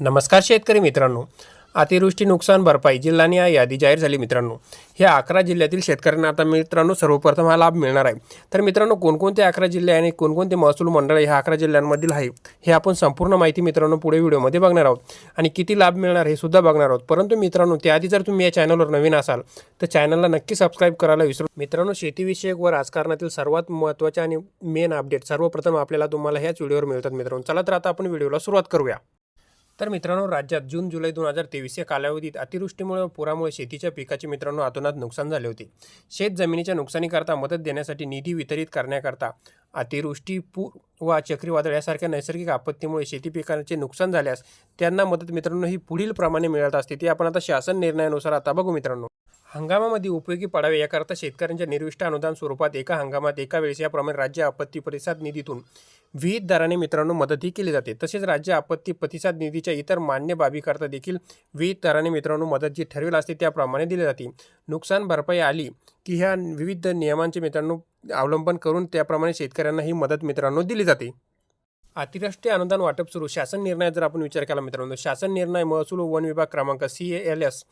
नमस्कार शेतकरी मित्रांनो, अतिवृष्टी नुकसान भरपाई जिल्ह्याने यादी जाहीर झाली मित्रांनो. ह्या 11 जिल्ह्यातील शेतकऱ्यांना आता मित्रांनो सर्वप्रथम हा लाभ मिळणार आहे. तर मित्रांनो, कोणकोणते 11 जिल्हे आणि कोणकोणते महसूल मंडळ ह्या 11 जिल्ह्यांमधील आहे हे आपण संपूर्ण माहिती मित्रांनो पुढे व्हिडिओमध्ये बघणार आहोत आणि किती लाभ मिळणार हे सुद्धा बघणार आहोत. परंतु मित्रांनो, त्याआधी जर तुम्ही या चॅनलवर नवीन असाल तर चॅनलला नक्की सबस्क्राईब करायला विसरू. मित्रांनो, शेतीविषयक व राजकारणातील सर्वात महत्त्वाचे आणि मेन अपडेट सर्वप्रथम आपल्याला तुम्हाला ह्याच व्हिडिओवर मिळतात मित्रांनो. चला तर आता आपण व्हिडिओला सुरुवात करूया. तर मित्रांनो, राज्यात जून जुलै 2023 या कालावधीत अतिवृष्टीमुळे व पुरामुळे शेतीच्या पिकाचे मित्रांनो अतोनात नुकसान झाले होते. शेत जमिनीच्या नुकसानीकरता मदत देण्यासाठी निधी वितरित करण्याकरता अतिवृष्टी, पूर व चक्रीवादळ यासारख्या नैसर्गिक आपत्तीमुळे शेती पिकांचे नुकसान झाल्यास त्यांना मदत मित्रांनो ही पुढील प्रमाणे मिळत असते. ती आपण आता शासन निर्णयानुसार आता बघू मित्रांनो. हंगामामध्ये उपयोगी पडावे याकरता शेतकऱ्यांच्या निर्विष्ट अनुदान स्वरूपात एका हंगामात एका वेळेस याप्रमाणे राज्य आपत्ती प्रतिसाद निधीतून विविध दराने मित्रांनो मदतही केली जाते. तसेच राज्य आपत्ती प्रतिसाद निधीच्या इतर मान्य बाबीकरता देखील विविध दराने मित्रांनो मदत जी ठरवेल असते त्याप्रमाणे दिली जाते. नुकसान भरपाई आली की ह्या विविध नियमांचे मित्रांनो अवलंबन करून त्याप्रमाणे शेतकऱ्यांना ही मदत मित्रांनो दिली जाते. अतिराष्ट्रीय अनुदान वाटप सुरू शासन निर्णयात जर आपण विचार केला मित्रांनो, शासन निर्णय महसूल व वन विभाग क्रमांक CALS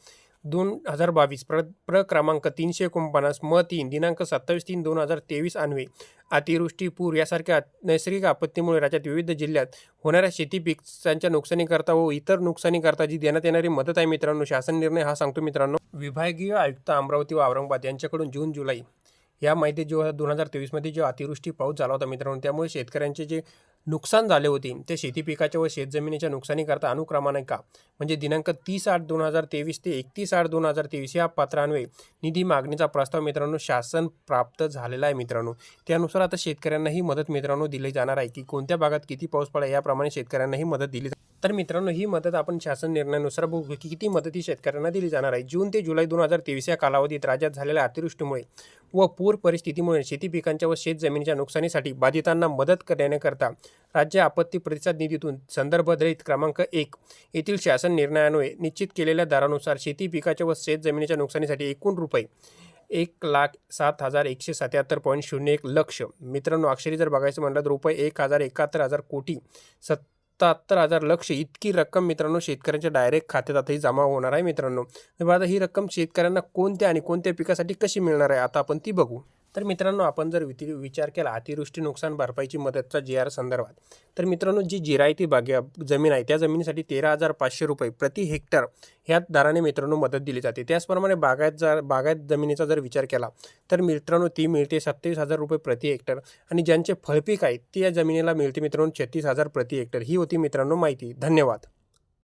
2022 प्र क्रमांक 349 म 3 दिनांक 27/3/2023 अन्वये अतिवृष्टी, पूर यासारख्या नैसर्गिक आपत्तीमुळे राज्यात विविध जिल्ह्यात होणाऱ्या शेती पिकांच्या नुकसानीकरता व इतर नुकसानीकरता जी देण्यात येणारी मदत आहे मित्रांनो, शासन निर्णय हा सांगतो मित्रांनो. विभागीय आयुक्त अमरावती व औरंगाबाद यांच्याकडून जून जुलै या माहिती जो 2023मध्ये जो अतिवृष्टी पाऊस झाला होता मित्रांनो, त्यामुळे शेतकऱ्यांचे जे नुकसान झाले होते ते शेती पिकाच्या व शेतजमिनीच्या नुकसानीकरता अनुक्रमांका म्हणजे दिनांक 30/8/2023 ते 31/8/2023 या पत्रान्वये निधी मागणीचा प्रस्ताव मित्रांनो शासन प्राप्त झालेला आहे मित्रांनो. त्यानुसार आता शेतकऱ्यांना ही मदत मित्रांनो दिली जाणार आहे की कोणत्या भागात किती पाऊस पडला याप्रमाणे शेतकऱ्यांना ही मदत दिली. तर मित्रांनो, ही मदत आपण शासन निर्णयानुसार बघू की किती मदत ही शेतकऱ्यांना दिली जाणार आहे. जून ते जुलै 2023 या कालावधीत राज्यात झालेल्या अतिवृष्टीमुळे व पूर परिस्थितीमुळे शेती पिकांच्या व शेत जमिनीच्या नुकसानीसाठी बाधितांना मदत करण्याकरता राज्य आपत्ती प्रतिसाद निधीतून संदर्भ रहित क्रमांक 1 येथील शासन निर्णयान्वये निश्चित केलेल्या दरानुसार शेती पिकाच्या व शेत जमिनीच्या नुकसानीसाठी एकूण रुपये 1,07,177.01 लक्ष मित्रांनो, अक्षरी जर बघायचं म्हटलं तर रुपये 1,71,000 कोटी 77,000 लक्ष इतकी रक्कम मित्रांनो शेतकऱ्यांच्या डायरेक्ट खात्यात आताही जमा होणार आहे मित्रांनो. तर आता ही रक्कम शेतकऱ्यांना कोणत्या आणि कोणत्या पिकासाठी कशी मिळणार आहे आता आपण ती बघू. तर मित्रांनो, आपण जर विचार केला अतिवृष्टी नुकसान भरपाईची मदतचा GR संदर्भात, तर मित्रांनो जी जिरायती जमीन आहे त्या जमिनीसाठी 13,500 रुपये प्रति हेक्टर ह्या दराने मित्रांनो मदत दिली जाते. त्याचप्रमाणे बागायत जमिनीचा जर विचार केला तर मित्रांनो ती मिळते 27,000 रुपये प्रति हेक्टर आणि ज्यांचे फळपीक आहे ती या जमिनीला मिळते मित्रांनो 36,000 प्रति हेक्टर. ही होती मित्रांनो माहिती. धन्यवाद.